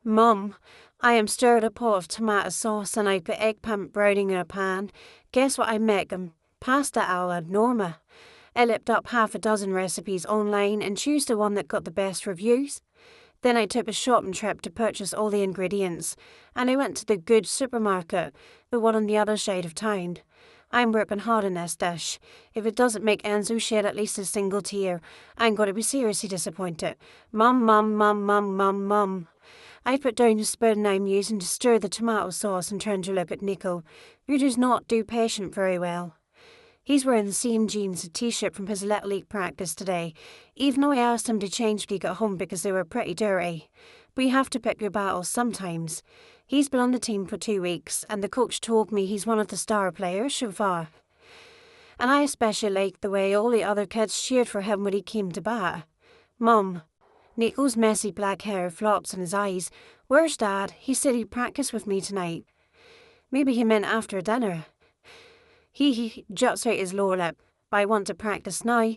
Mum, I am stirred a pot of tomato sauce and I put eggplant browning in a pan. Guess what I make 'em? Pasta alla Norma. I looked up half a dozen recipes online and chose the one that got the best reviews. Then I took a shopping trip to purchase all the ingredients, and I went to the good supermarket, the one on the other side of town. I'm working hard on this dish. If it doesn't make Enzo shed at least a single tear, I'm going to be seriously disappointed. Mum, mum, mum, mum, mum, mum. I put down the spoon I'm using to stir the tomato sauce and turned to look at Nico, who does not do patient very well. He's wearing the same jeans and t-shirt from his Little League practice today, even though I asked him to change when he got home because they were pretty dirty. But you have to pick your battles sometimes. He's been on the team for 2 weeks, and the coach told me he's one of the star players so far. And I especially liked the way all the other kids cheered for him when he came to bat. Mum, Nico's messy black hair flops in his eyes. Where's Dad? He said he'd practice with me tonight. Maybe he meant after dinner. He juts out his lower lip. I want to practice now.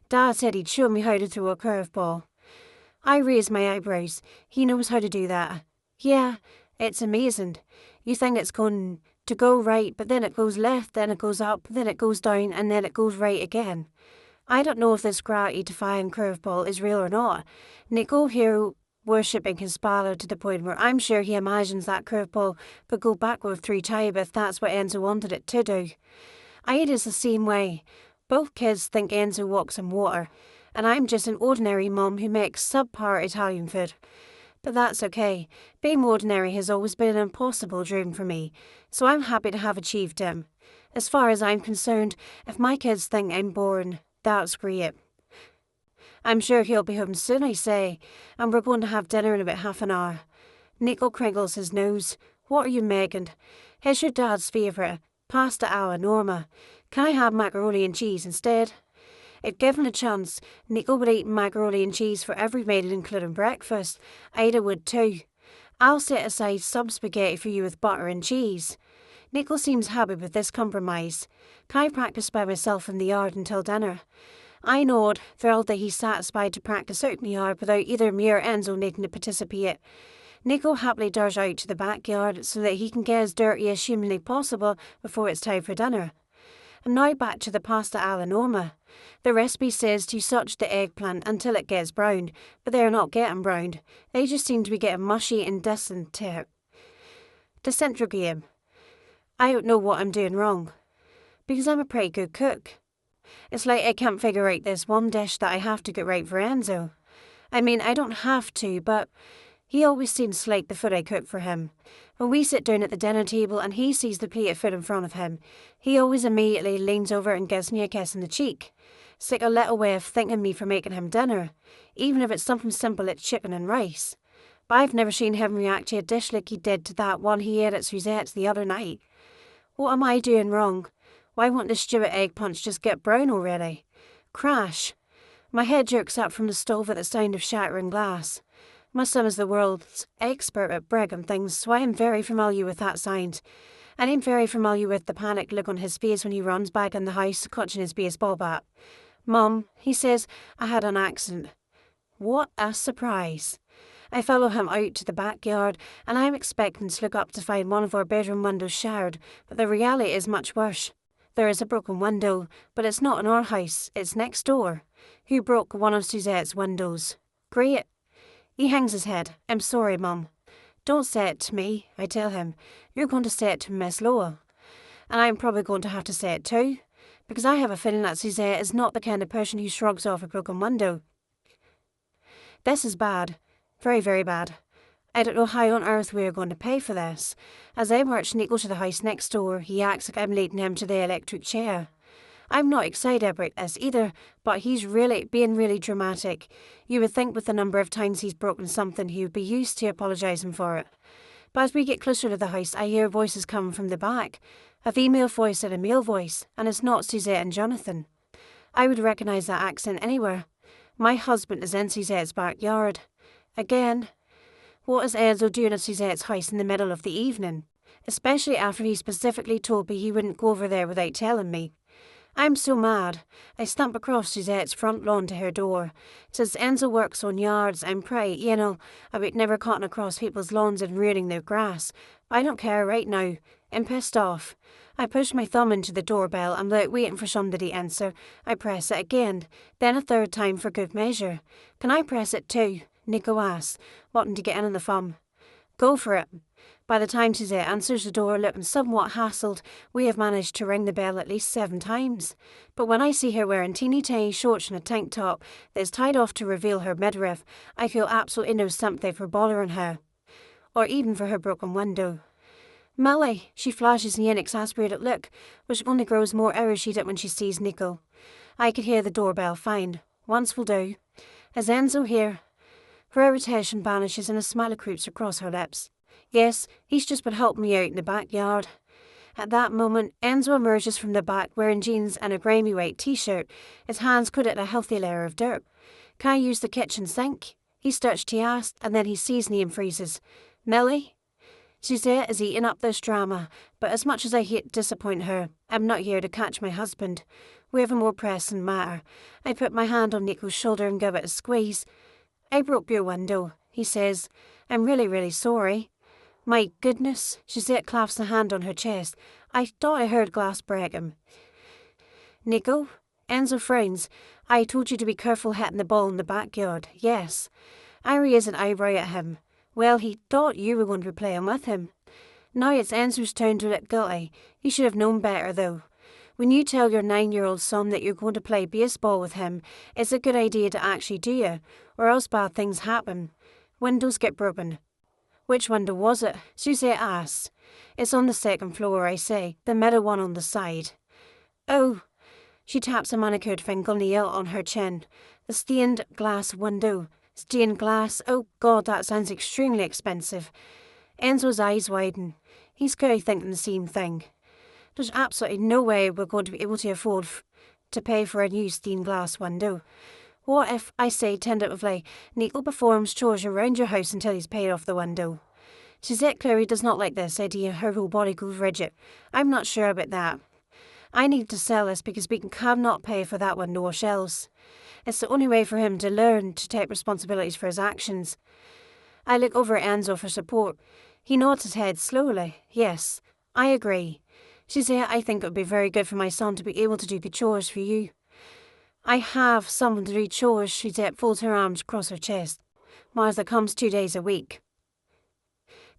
Dad said he'd show me how to throw a curveball. I raise my eyebrows. He knows how to do that. Yeah, it's amazing. You think it's going to go right, but then it goes left, then it goes up, then it goes down, and then it goes right again. I don't know if this gravity-defying curveball is real or not. Nico here worshipping his baller to the point where I'm sure he imagines that curveball could go backward 3 times if that's what Enzo wanted it to do. It is the same way. Both kids think Enzo walks in water, and I'm just an ordinary mum who makes subpar Italian food. But that's okay. Being ordinary has always been an impossible dream for me, so I'm happy to have achieved him. As far as I'm concerned, if my kids think I'm boring, that's great. I'm sure he'll be home soon, I say, and we're going to have dinner in about half an hour. Nico crinkles his nose. What are you making? Here's your dad's favourite, pasta alla Norma. Can I have macaroni and cheese instead? If given a chance, Nico would eat macaroni and cheese for every meal, including breakfast. Ada would too. I'll set aside some spaghetti for you with butter and cheese. Nico seems happy with this compromise. Can I practice by myself in the yard until dinner? I nod, thrilled that he's satisfied to practice out in the yard without either me or Enzo needing to participate. Nico happily does out to the backyard so that he can get as dirty as humanly possible before it's time for dinner. And now back to the pasta alla Norma. The recipe says to sauté the eggplant until it gets browned, but they're not getting browned. They just seem to be getting mushy and disintegrated. I don't know what I'm doing wrong, because I'm a pretty good cook. It's like I can't figure out this one dish that I have to get right for Enzo. I mean, I don't have to, but he always seems to like the food I cook for him. When we sit down at the dinner table and he sees the plate of food in front of him, he always immediately leans over and gives me a kiss on the cheek. It's like a little way of thanking me for making him dinner, even if it's something simple like chicken and rice. But I've never seen him react to a dish like he did to that one he ate at Suzette's the other night. What am I doing wrong? Why won't the stupid egg punch just get brown already? Crash! My head jerks up from the stove at the sound of shattering glass. My son is the world's expert at breaking things, so I am very familiar with that sound. And I'm very familiar with the panicked look on his face when he runs back in the house, clutching his baseball bat. Mum, he says, I had an accident. What a surprise. I follow him out to the backyard, and I'm expecting to look up to find one of our bedroom windows shattered, but the reality is much worse. There is a broken window, but it's not in our house, it's next door. Who broke one of Suzette's windows? Great. He hangs his head. I'm sorry, Mum. Don't say it to me, I tell him. You're going to say it to Miss Lowell. And I'm probably going to have to say it too, because I have a feeling that Suzette is not the kind of person who shrugs off a broken window. This is bad. Very, very bad. I don't know how on earth we are going to pay for this. As I march Nico to the house next door, he acts like I'm leading him to the electric chair. I'm not excited about this either, but he's being really dramatic. You would think with the number of times he's broken something he would be used to apologising for it. But as we get closer to the house, I hear voices coming from the back. A female voice and a male voice, and it's not Suzette and Jonathan. I would recognise that accent anywhere. My husband is in Suzette's backyard. Again. What is Enzo doing at Suzette's house in the middle of the evening? Especially after he specifically told me he wouldn't go over there without telling me. I'm so mad. I stump across Suzette's front lawn to her door. Says Enzo works on yards and pray, about never cutting across people's lawns and ruining their grass. I don't care right now. I'm pissed off. I push my thumb into the doorbell and without waiting for somebody to answer, I press it again, then a third time for good measure. Can I press it too? Nico asks, wanting to get in on the fun. Go for it. By the time Suzette answers the door looking somewhat hassled, we have managed to ring the bell at least 7 times. But when I see her wearing teeny tiny shorts and a tank top that is tied off to reveal her midriff, I feel absolutely no sympathy for bothering her. Or even for her broken window. Millie, she flashes me an exasperated look, which only grows more irritated when she sees Nico. I could hear the doorbell fine. Once will do. Is Enzo here? Her irritation vanishes and a smile creeps across her lips. Yes, he's just been helping me out in the backyard. At that moment, Enzo emerges from the back wearing jeans and a grimy white t-shirt, his hands coated in a healthy layer of dirt. Can I use the kitchen sink? He starts to ask, and then he sees me and freezes. Millie? Suzette is eating up this drama, but as much as I hate to disappoint her, I'm not here to catch my husband. We have a more pressing matter. I put my hand on Nico's shoulder and give it a squeeze. I broke your window, he says. I'm really, really sorry. My goodness, Suzette claps a hand on her chest. I thought I heard glass breaking. Nico? Enzo frowns. I told you to be careful hitting the ball in the backyard. Yes. I raise an eyebrow at him. Well, he thought you were going to be playing with him. Now it's Enzo's turn to look guilty. He should have known better, though. When you tell your 9-year-old son that you're going to play baseball with him, it's a good idea to actually do it, or else bad things happen. Windows get broken. Which window was it? Suzette asks. It's on the 2nd floor, I say, the middle one on the side. Oh. She taps a manicured fingernail on her chin. The stained glass window. Stained glass? Oh God, that sounds extremely expensive. Enzo's eyes widen. He's clearly thinking the same thing. There's absolutely no way we're going to be able to afford to pay for a new stained glass window. What if, I say tentatively, Nico performs chores around your house until he's paid off the window? Suzette clearly does not like this idea. Her whole body goes rigid. I'm not sure about that. I need to sell this because we cannot pay for that window or shells. It's the only way for him to learn to take responsibilities for his actions. I look over at Enzo for support. He nods his head slowly. Yes, I agree. Suzette, I think it would be very good for my son to be able to do good chores for you. I have someone to do chores. Suzette folds her arms across her chest. Martha comes 2 days a week.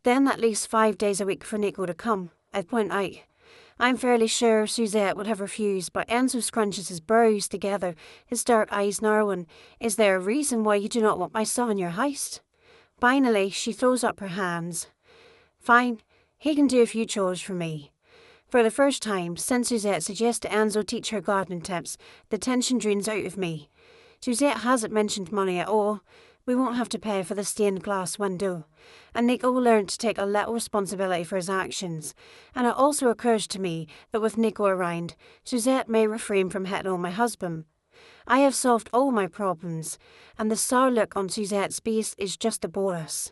Then at least 5 days a week for Nico to come, I'd point out. I'm fairly sure Suzette would have refused, but Enzo scrunches his brows together, his dark eyes narrowing. Is there a reason why you do not want my son in your house? Finally, she throws up her hands. Fine, he can do a few chores for me. For the first time, since Suzette suggested Enzo teach her gardening tips, the tension drains out of me. Suzette hasn't mentioned money at all. We won't have to pay for the stained glass window. And Nico will learn to take a little responsibility for his actions. And it also occurs to me that with Nico around, Suzette may refrain from hitting on my husband. I have solved all my problems, and the sour look on Suzette's face is just a bonus.